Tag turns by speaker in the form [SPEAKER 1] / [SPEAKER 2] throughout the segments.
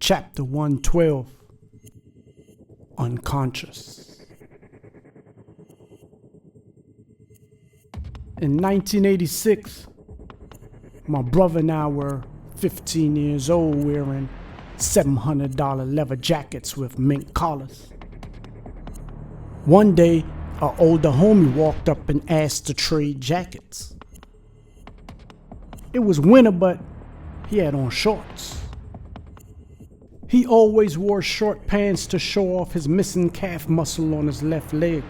[SPEAKER 1] Chapter 112, Unconscious. In 1986, my brother and I were 15 years old, wearing $700 leather jackets with mink collars. One day, our older homie walked up and asked to trade jackets. It was winter, but he had on shorts. He always wore short pants to show off his missing calf muscle on his left leg.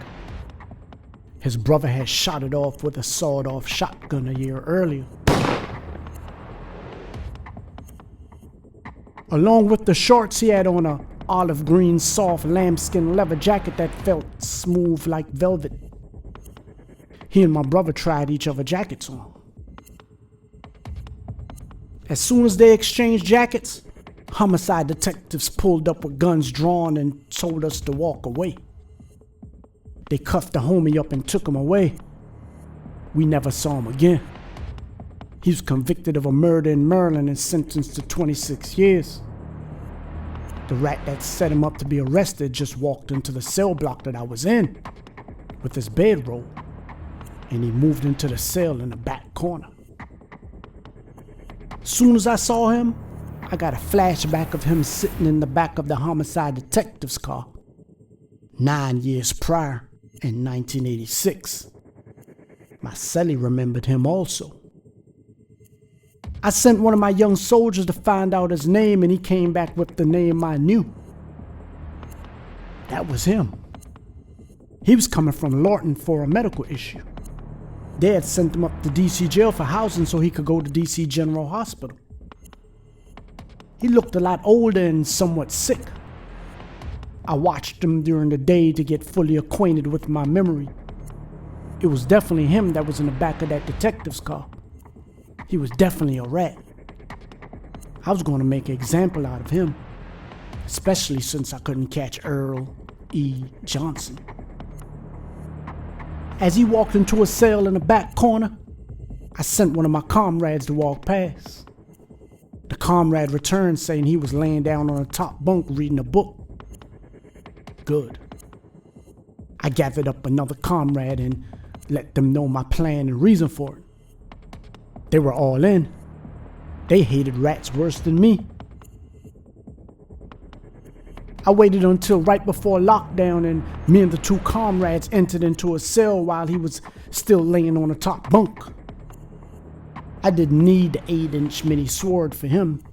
[SPEAKER 1] His brother had shot it off with a sawed-off shotgun a year earlier. Along with the shorts, he had on a olive green soft lambskin leather jacket that felt smooth like velvet. He and my brother tried each other's jackets on. As soon as they exchanged jackets, homicide detectives pulled up with guns drawn and told us to walk away. They cuffed the homie up and took him away. We never saw him again. He was convicted of a murder in Maryland and sentenced to 26 years. The rat that set him up to be arrested just walked into the cell block that I was in with his bedroll, and he moved into the cell in the back corner. Soon as I saw him, I got a flashback of him sitting in the back of the homicide detective's car 9 years prior in 1986. My cellie remembered him also. I sent one of my young soldiers to find out his name, and he came back with the name I knew. That was him. He was coming from Lorton for a medical issue. They had sent him up to DC jail for housing so he could go to DC General Hospital. He looked a lot older and somewhat sick. I watched him during the day to get fully acquainted with my memory. It was definitely him that was in the back of that detective's car. He was definitely a rat. I was going to make an example out of him, especially since I couldn't catch Earl E Johnson. As he walked into a cell in the back corner, I sent one of my comrades to walk past. The comrade returned saying he was laying down on a top bunk reading a book. Good. I gathered up another comrade and let them know my plan and reason for it. They were all in. They hated rats worse than me. I waited until right before lockdown, and me and the two comrades entered into a cell while he was still laying on a top bunk. I didn't need the 8-inch mini sword for him.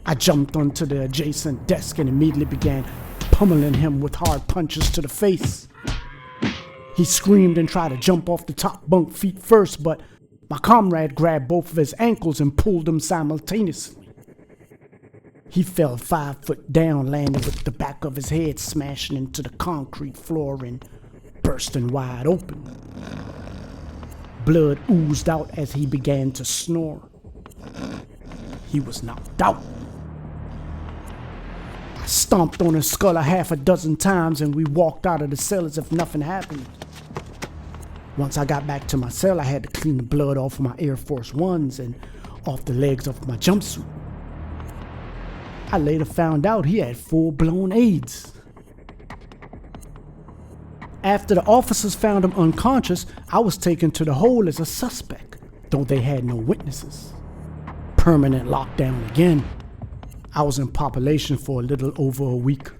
[SPEAKER 1] I jumped onto the adjacent desk and immediately began pummeling him with hard punches to the face. He screamed and tried to jump off the top bunk feet first, but my comrade grabbed both of his ankles and pulled him simultaneously. He fell 5 foot down, landing with the back of his head smashing into the concrete floor and bursting wide open. Blood oozed out as he began to snore. He was knocked out. I stomped on his skull a half a dozen times and we walked out of the cell as if nothing happened. Once I got back to my cell, I had to clean the blood off of my Air Force Ones and off the legs of my jumpsuit. I later found out he had full-blown AIDS. After the officers found him unconscious, I was taken to the hole as a suspect, though they had no witnesses. Permanent lockdown again. I was in population for a little over a week.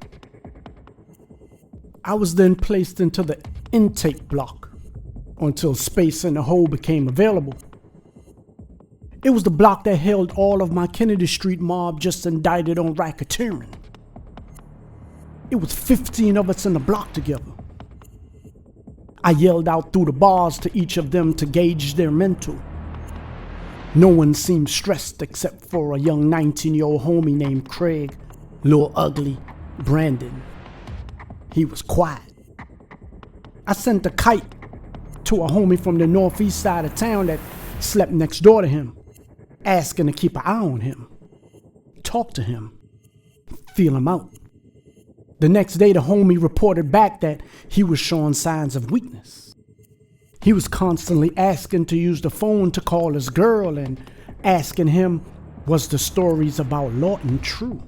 [SPEAKER 1] I was then placed into the intake block until space in the hole became available. It was the block that held all of my Kennedy Street mob just indicted on racketeering. It was 15 of us in the block together. I yelled out through the bars to each of them to gauge their mental. No one seemed stressed except for a young 19-year-old homie named Craig, Lil Ugly, Brandon. He was quiet. I sent a kite to a homie from the northeast side of town that slept next door to him, asking to keep an eye on him, talk to him, feel him out. The next day, the homie reported back that he was showing signs of weakness. He was constantly asking to use the phone to call his girl and asking him Was the stories about Lorton true?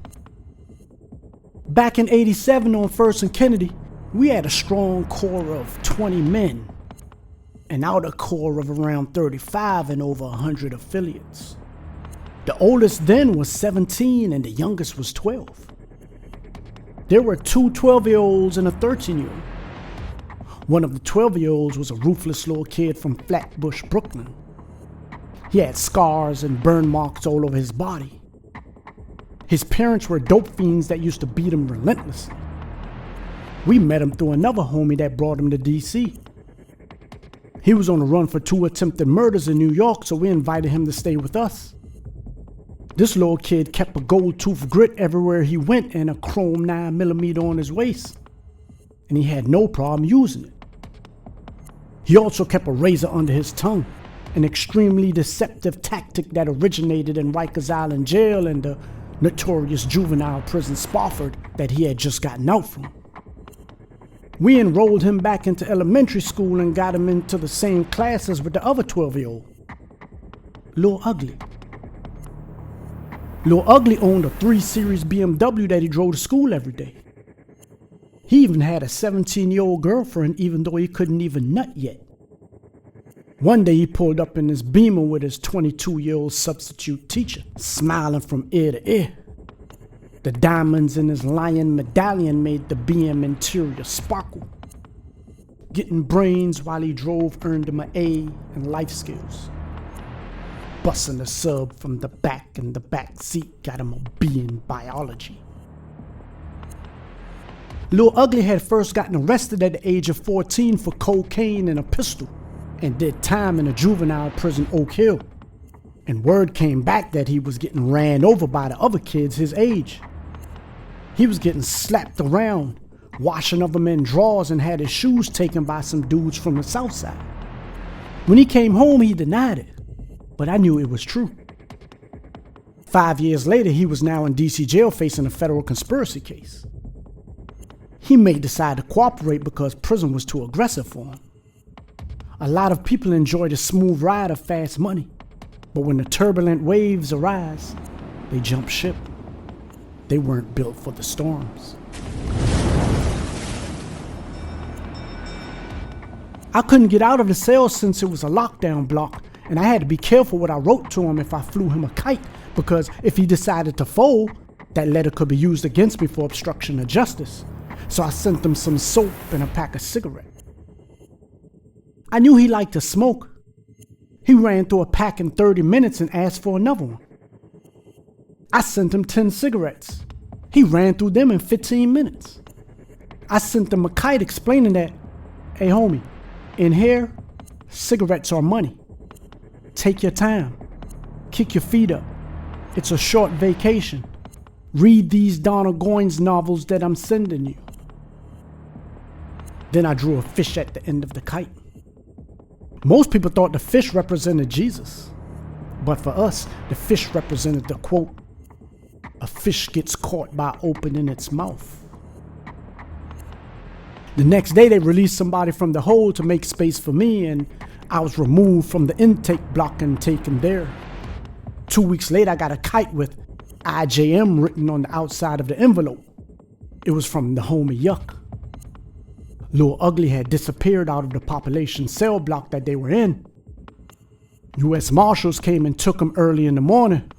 [SPEAKER 1] Back in '87 on 1st and Kennedy, we had a strong core of 20 men, an outer core of around 35 and over 100 affiliates. The oldest then was 17 and the youngest was 12. There were two 12-year-olds and a 13-year-old. One of the 12-year-olds was a ruthless little kid from Flatbush, Brooklyn. He had scars and burn marks all over his body. His parents were dope fiends that used to beat him relentlessly. We met him through another homie that brought him to DC. He was on the run for 2 attempted murders in New York, so we invited him to stay with us. This little kid kept a gold tooth grit everywhere he went and a chrome 9mm on his waist, and he had no problem using it. He also kept a razor under his tongue, an extremely deceptive tactic that originated in Rikers Island Jail and the notorious juvenile prison Spofford that he had just gotten out from. We enrolled him back into elementary school and got him into the same classes with the other 12-year-old, Lil Ugly. Lil Ugly owned a 3 Series BMW that he drove to school every day. He even had a 17-year-old girlfriend even though he couldn't even nut yet. One day he pulled up in his Beamer with his 22-year-old substitute teacher, smiling from ear to ear. The diamonds in his lion medallion made the BM interior sparkle. Getting brains while he drove earned him an A in life skills. Busting a sub from the back in the back seat got him a B in biology. Lil Ugly had first gotten arrested at the age of 14 for cocaine and a pistol, and did time in a juvenile prison Oak Hill. And word came back that he was getting ran over by the other kids his age. He was getting slapped around, washing of them in drawers, and had his shoes taken by some dudes from the south side. When he came home, he denied it, but I knew it was true. 5 years later, he was now in DC jail facing a federal conspiracy case. He may decide to cooperate because prison was too aggressive for him. A lot of people enjoy the smooth ride of fast money, but when the turbulent waves arise, they jump ship. They weren't built for the storms. I couldn't get out of the cell since it was a lockdown block, and I had to be careful what I wrote to him if I flew him a kite, because if he decided to fold, that letter could be used against me for obstruction of justice. So I sent him some soap and a pack of cigarettes. I knew he liked to smoke. He ran through a pack in 30 minutes and asked for another one. I sent him 10 cigarettes. He ran through them in 15 minutes. I sent him a kite explaining that, hey homie, in here, cigarettes are money. Take your time. Kick your feet up. It's a short vacation. Read these Donna Goines novels that I'm sending you. Then I drew a fish at the end of the kite. Most people thought the fish represented Jesus, but for us, the fish represented the quote, "A fish gets caught by opening its mouth." The next day they released somebody from the hole to make space for me, and I was removed from the intake block and taken there. 2 weeks later I got a kite with IJM written on the outside of the envelope. It was from the homie Yuck. Lil Ugly had disappeared out of the population cell block that they were in. U.S. Marshals came and took him early in the morning.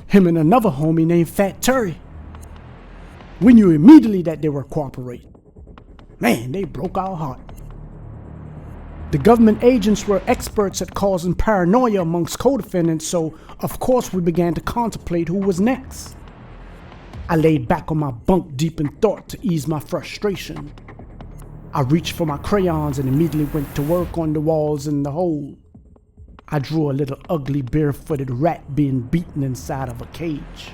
[SPEAKER 1] Him and another homie named Fat Terry. We knew immediately that they were cooperating. Man, they broke our heart. The government agents were experts at causing paranoia amongst co-defendants, so of course we began to contemplate who was next. I laid back on my bunk deep in thought to ease my frustration. I reached for my crayons and immediately went to work on the walls in the hole. I drew a little ugly barefooted rat being beaten inside of a cage.